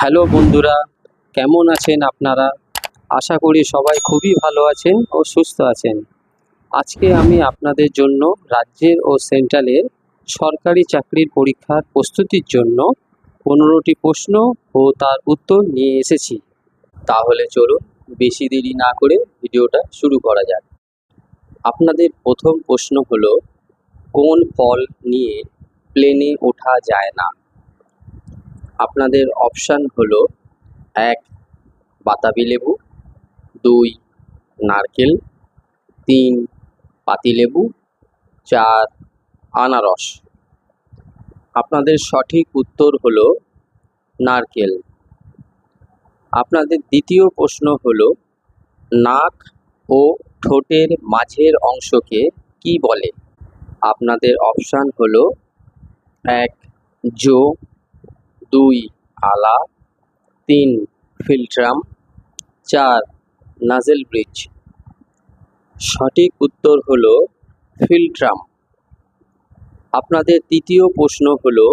Hello বন্ধুরা, কেমন আছেন আপনারা? আশা করি সবাই খুবই ভালো আছেন ও সুস্থ আছেন। আজকে আমি আপনাদের জন্য রাজ্যের ও সেন্ট্রালের সরকারি চাকরির পরীক্ষার প্রস্তুতির জন্য 15টি প্রশ্ন ও তার উত্তর নিয়ে এসেছি। তাহলে চলুন বেশি দেরি না করে ভিডিওটা শুরু করা যাক। আপনাদের প্রথম প্রশ্ন হলো, কোন ফল নিয়ে প্লেনে ওঠা যায় না? আপনাদের অপশান হলো 1 বাতাবি লেবু, 2 নারকেল, 3 পাতিলেবু, 4 আনারস। আপনাদের সঠিক উত্তর হলো নারকেল। আপনাদের দ্বিতীয় প্রশ্ন হলো, নাক ও ঠোঁটের মাঝের অংশকে কি বলে? আপনাদের অপশান হলো 1 জো, 2 আলা, 3 ফিল্ট্রাম, 4 নাজেল ব্রিজ। সঠিক উত্তর হলো ফিল্ট্রাম। আপনাদের তৃতীয় প্রশ্ন হলো,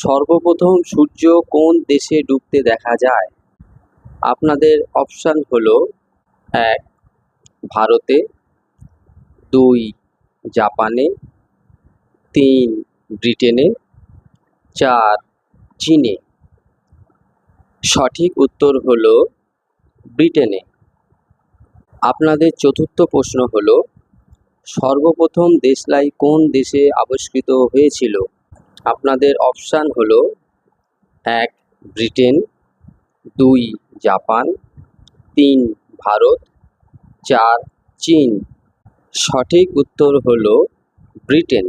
সর্বপ্রথম সূর্য কোন দেশে ডুবতে দেখা যায়? আপনাদের অপশান হলো 1 ভারতে, 2 জাপানে, 3 ব্রিটেনে, 4 চীনে। সঠিক উত্তর হলো ব্রিটেনে। আপনাদের চতুর্থ প্রশ্ন হলো, সর্বপ্রথম দেশলাই কোন দেশে আবিষ্কৃত হয়েছিল? আপনাদের অপশান হলো 1 ব্রিটেন, 2 জাপান, 3 ভারত, 4 চীন। সঠিক উত্তর হলো ব্রিটেন।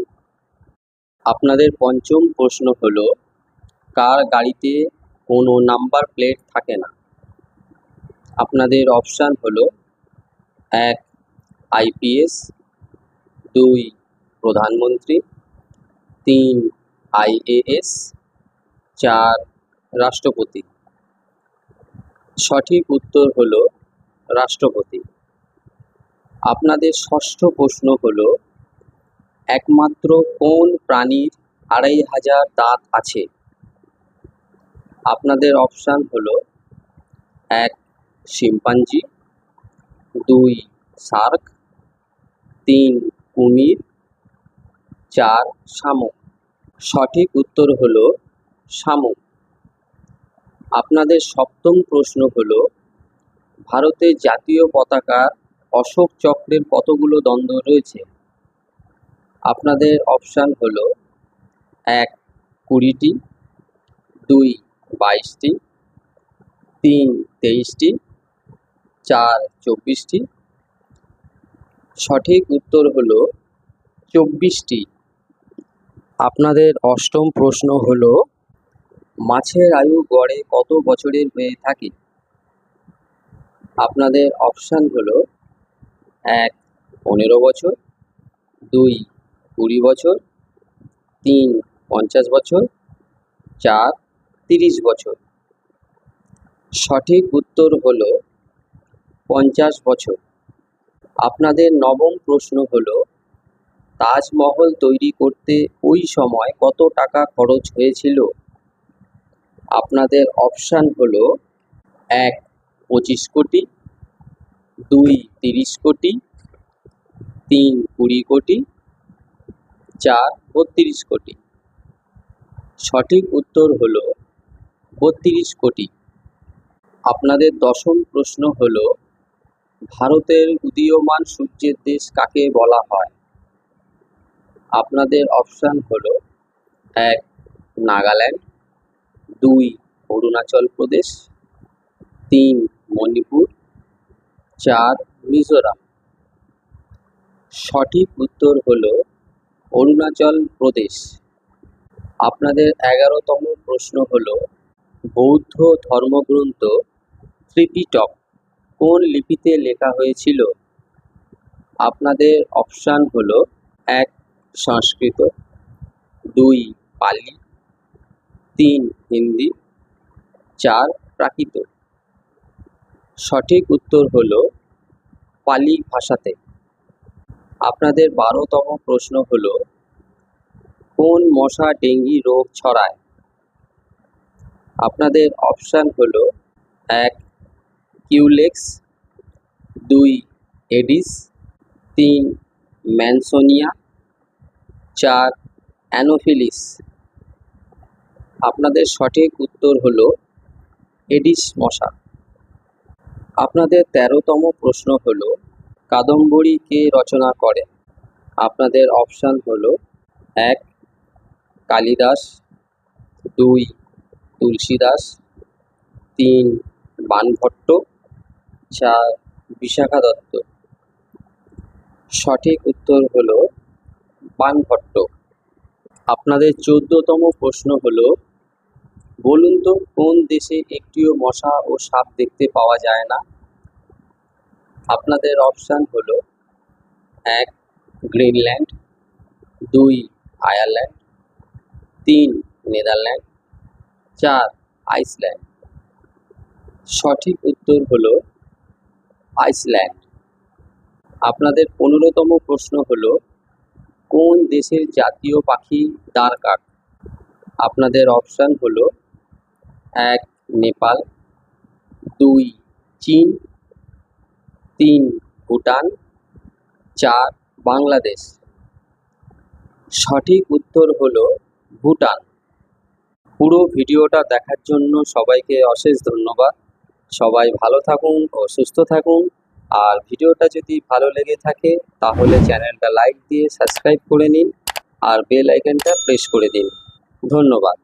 আপনাদের পঞ্চম প্রশ্ন হলো, কার গাড়িতে কোনো নাম্বার প্লেট থাকে না? আপনাদের অপশান হলো 1 আইপিএস, 2 প্রধানমন্ত্রী, 3 আইএএস, 4 রাষ্ট্রপতি। সঠিক উত্তর হলো রাষ্ট্রপতি। আপনাদের ষষ্ঠ প্রশ্ন হলো, একমাত্র কোন প্রাণীর 2500 দাঁত আছে? আপনাদের অপশান হলো 1 শিম্পাঞ্জি, 2 শার্ক, 3 কুমির, 4 শামুক। সঠিক উত্তর হলো শামুক। আপনাদের সপ্তম প্রশ্ন হলো, ভারতের জাতীয় পতাকার অশোক চক্রের কতগুলো দ্বন্দ্ব রয়েছে? আপনাদের অপশান হলো 1 20টি, 2 22টি, 3 23টি, 4 24টি। সঠিক উত্তর হলো 24টি। আপনাদের অষ্টম প্রশ্ন হলো, মাছের আয়ু গড়ে কত বছরের হয়ে থাকে? আপনাদের অপশান হলো 1 15 বছর, 2 20 বছর, 3 50 বছর, 4 30 বছর। সঠিক উত্তর হলো 50 বছর। আপনাদের নবম প্রশ্ন হলো, তাজমহল তৈরি করতে ওই সময় কত টাকা খরচ হয়েছিল? আপনাদের অপশান হলো 1 25 কোটি, 2 30 কোটি, 3 20 কোটি, 4 32 কোটি। সঠিক উত্তর হলো 32 কোটি। আপনাদের দশম প্রশ্ন হলো, ভারতের উদীয়মান সূর্যের দেশ কাকে বলা হয়? আপনাদের অপশান হলো 1 নাগাল্যান্ড, 2 অরুণাচল প্রদেশ, 3 মণিপুর, 4 মিজোরাম। সঠিক উত্তর হলো অরুণাচল প্রদেশ। আপনাদের 11তম প্রশ্ন হলো, বৌদ্ধ ধর্মগ্রন্থ ত্রিপিটক কোন লিপিতে লেখা হয়েছিল? আপনাদের অপশান হলো 1 সংস্কৃত, 2 পালি, 3 হিন্দি, 4 প্রাকৃত। সঠিক উত্তর হলো পালি ভাষাতে। আপনাদের 12তম প্রশ্ন হলো, কোন মশা ডেঙ্গি রোগ ছড়ায়? আপনাদের অপশান হলো 1 কিউলেক্স, 2 এডিস, 3 ম্যানসোনিয়া, 4 অ্যানোফিলিস। আপনাদের সঠিক উত্তর হলো এডিস মশা। আপনাদের 13তম প্রশ্ন হলো কাদম্বরী কে রচনা করেন? আপনাদের অপশান হলো 1 কালিদাস, 2 তুলসীদাস, 3 বাণভট্ট, 4 বিশাখা দত্ত। সঠিক উত্তর হলো বাণভট্ট। আপনাদের 14তম প্রশ্ন হলো বলুন তো কোন দেশে একটিও মশা ও সাপ দেখতে পাওয়া যায় না? আপনাদের অপশান হলো 1 গ্রিনল্যান্ড, 2 আয়ারল্যান্ড, 3 নেদারল্যান্ড, 4 আইসল্যান্ড। সঠিক উত্তর হলো আইসল্যান্ড। আপনাদের 15তম প্রশ্ন হলো কোন দেশের জাতীয় পাখি দাঁড়কাক? আপনাদের অপশান হলো 1 নেপাল, 2 চীন, 3 ভুটান, 4 বাংলাদেশ। সঠিক উত্তর হলো ভুটান। পুরো ভিডিওটা দেখার জন্য সবাইকে অশেষ ধন্যবাদ। সবাই ভালো থাকুন ও সুস্থ থাকুন। আর ভিডিওটা যদি ভালো লেগে থাকে তাহলে চ্যানেলটা লাইক দিয়ে সাবস্ক্রাইব করে নিন আর বেল আইকনটা প্রেস করে দিন। ধন্যবাদ।